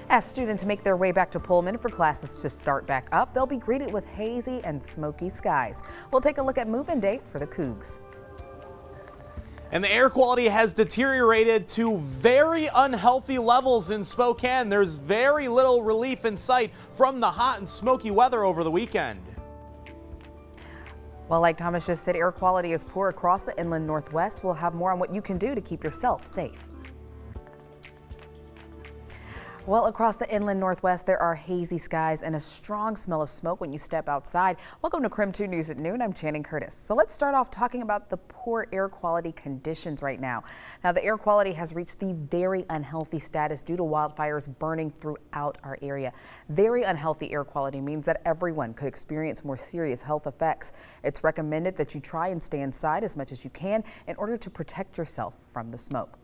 As students make their way back to Pullman for classes to start back up, they'll be greeted with hazy and smoky skies. We'll take a look at move-in day for the Cougs. And the air quality has deteriorated to very unhealthy levels in Spokane. There's very little relief in sight from the hot and smoky weather over the weekend. Well, like Thomas just said, air quality is poor across the inland Northwest. We'll have more on what you can do to keep yourself safe. Well, across the inland Northwest, there are hazy skies and a strong smell of smoke when you step outside. Welcome to KREM 2 News at Noon. I'm Channing Curtis. So let's start off talking about the poor air quality conditions right now. Now, the air quality has reached the very unhealthy status due to wildfires burning throughout our area. Very unhealthy air quality means that everyone could experience more serious health effects. It's recommended that you try and stay inside as much as you can in order to protect yourself from the smoke.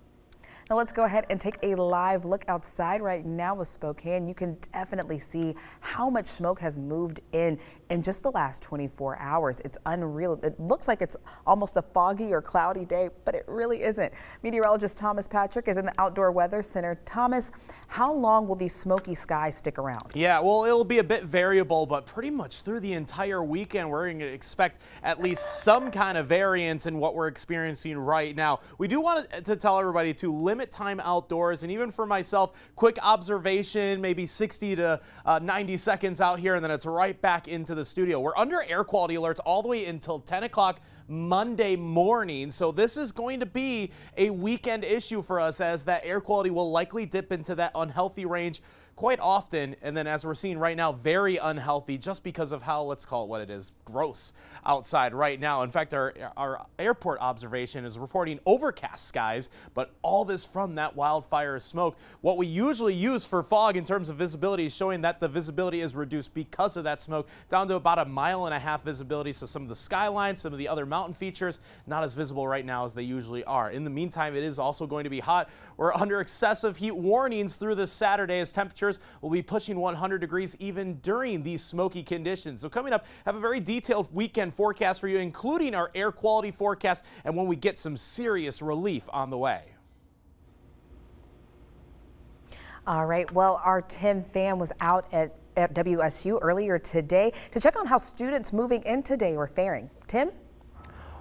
Now let's go ahead and take a live look outside right now with Spokane. You can definitely see how much smoke has moved in just the last 24 hours. It's unreal. It looks like it's almost a foggy or cloudy day, but it really isn't. Meteorologist Thomas Patrick is in the Outdoor Weather Center. Thomas, how long will these smoky skies stick around? Yeah, well, it'll be a bit variable, but pretty much through the entire weekend, we're going to expect at least some kind of variance in what we're experiencing right now. We do want to tell everybody to limit time outdoors, and even for myself, quick observation, maybe 60 to 90 seconds out here, and then it's right back into the studio. We're under air quality alerts all the way until 10 o'clock Monday morning, so this is going to be a weekend issue for us, as that air quality will likely dip into that unhealthy range quite often, and then as we're seeing right now, very unhealthy just because of how, let's call it what it is, gross outside right now. In fact, our airport observation is reporting overcast skies, but all this from that wildfire smoke. What we usually use for fog in terms of visibility is showing that the visibility is reduced because of that smoke, down to about 1.5 mile visibility. So some of the skylines, some of the other mountain features, not as visible right now as they usually are. In the meantime, it is also going to be hot. We're under excessive heat warnings through this Saturday, as temperatures will be pushing 100 degrees even during these smoky conditions. So coming up, have a very detailed weekend forecast for you, including our air quality forecast, and when we get some serious relief on the way. All right, well, our Tim Pham was out at WSU earlier today to check on how students moving in today are faring. Tim?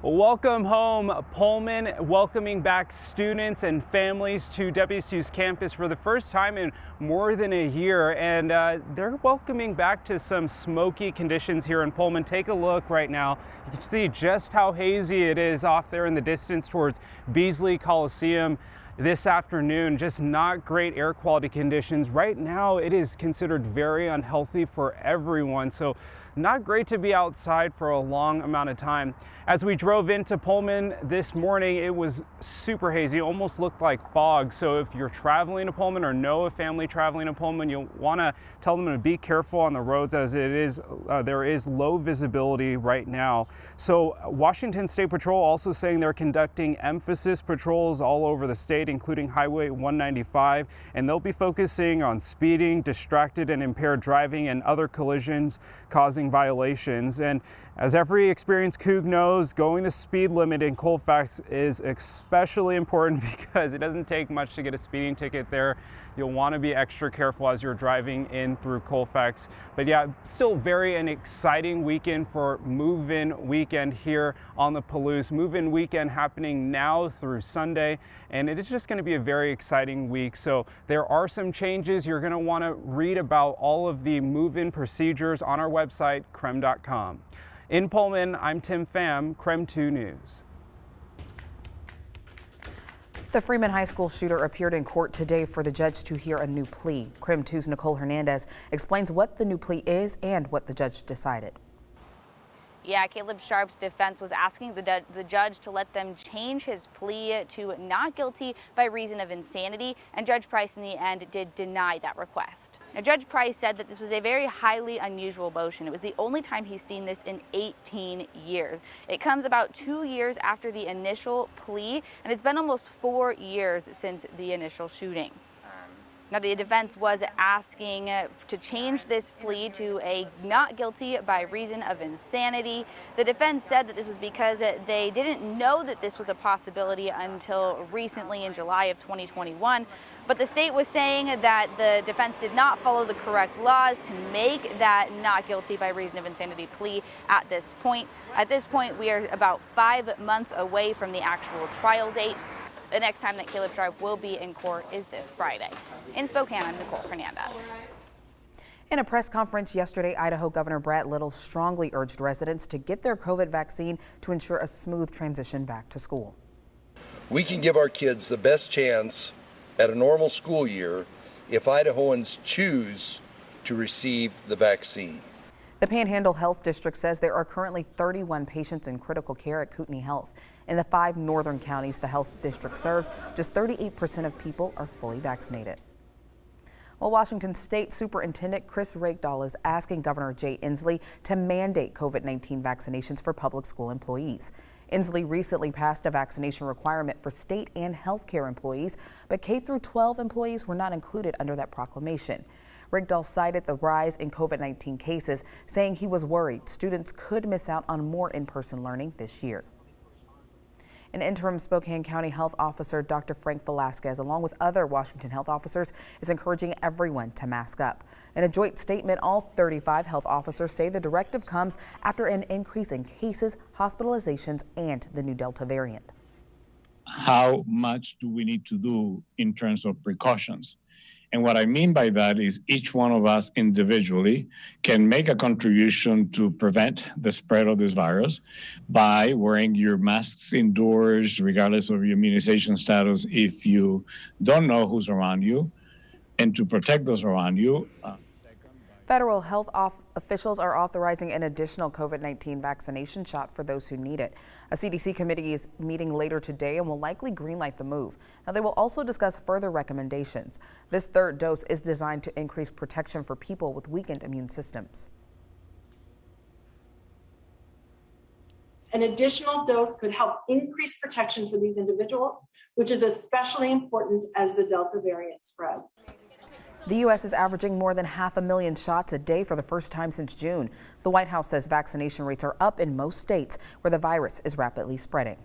Welcome home, Pullman, welcoming back students and families to WSU's campus for the first time in more than a year, and they're welcoming back to some smoky conditions here in Pullman. Take a look right now. You can see just how hazy it is off there in the distance towards Beasley Coliseum. This afternoon, just not great air quality conditions. Right now, it is considered very unhealthy for everyone, so not great to be outside for a long amount of time. As we drove into Pullman this morning, it was super hazy, almost looked like fog. So if you're traveling to Pullman or know a family traveling to Pullman, you'll want to tell them to be careful on the roads, as there is low visibility right now. So Washington State Patrol also saying they're conducting emphasis patrols all over the state, including Highway 195, and they'll be focusing on speeding, distracted and impaired driving, and other collisions causing violations. And as every experienced Coug knows, going the speed limit in Colfax is especially important because it doesn't take much to get a speeding ticket there. You'll want to be extra careful as you're driving in through Colfax. But yeah, still an exciting weekend for move-in weekend here on the Palouse. Move-in weekend happening now through Sunday, and it is just going to be a very exciting week. So there are some changes. You're going to want to read about all of the move-in procedures on our website, krem.com. In Pullman, I'm Tim Pham, KREM 2 News. The Freeman High School shooter appeared in court today for the judge to hear a new plea. KREM 2's Nicole Hernandez explains what the new plea is and what the judge decided. Yeah, Caleb Sharp's defense was asking the judge to let them change his plea to not guilty by reason of insanity, and Judge Price in the end did deny that request. Now, Judge Price said that this was a very highly unusual motion. It was the only time he's seen this in 18 years. It comes about 2 years after the initial plea, and it's been almost 4 years since the initial shooting. Now, the defense was asking to change this plea to a not guilty by reason of insanity. The defense said that this was because they didn't know that this was a possibility until recently in July of 2021. But the state was saying that the defense did not follow the correct laws to make that not guilty by reason of insanity plea at this point. At this point, we are about 5 months away from the actual trial date. The next time that Caleb Sharp will be in court is this Friday. In Spokane, I'm Nicole Hernandez. In a press conference yesterday, Idaho Governor Brett Little strongly urged residents to get their COVID vaccine to ensure a smooth transition back to school. We can give our kids the best chance at a normal school year if Idahoans choose to receive the vaccine. The Panhandle Health District says there are currently 31 patients in critical care at Kootenai Health. In the 5 northern counties the health district serves, just 38% of people are fully vaccinated. Well, Washington State Superintendent Chris Rakedahl is asking Governor Jay Inslee to mandate COVID-19 vaccinations for public school employees. Inslee recently passed a vaccination requirement for state and healthcare employees, but K-12 employees were not included under that proclamation. Rakedahl cited the rise in COVID-19 cases, saying he was worried students could miss out on more in-person learning this year. An interim Spokane County Health Officer, Dr. Frank Velasquez, along with other Washington health officers, is encouraging everyone to mask up. In a joint statement, all 35 health officers say the directive comes after an increase in cases, hospitalizations, and the new Delta variant. How much do we need to do in terms of precautions? And what I mean by that is each one of us individually can make a contribution to prevent the spread of this virus by wearing your masks indoors, regardless of your immunization status, if you don't know who's around you, and to protect those around you. Federal health officials are authorizing an additional COVID-19 vaccination shot for those who need it. A CDC committee is meeting later today and will likely greenlight the move. Now, they will also discuss further recommendations. This third dose is designed to increase protection for people with weakened immune systems. An additional dose could help increase protection for these individuals, which is especially important as the Delta variant spreads. The U.S. is averaging more than 500,000 shots a day for the first time since June. The White House says vaccination rates are up in most states where the virus is rapidly spreading.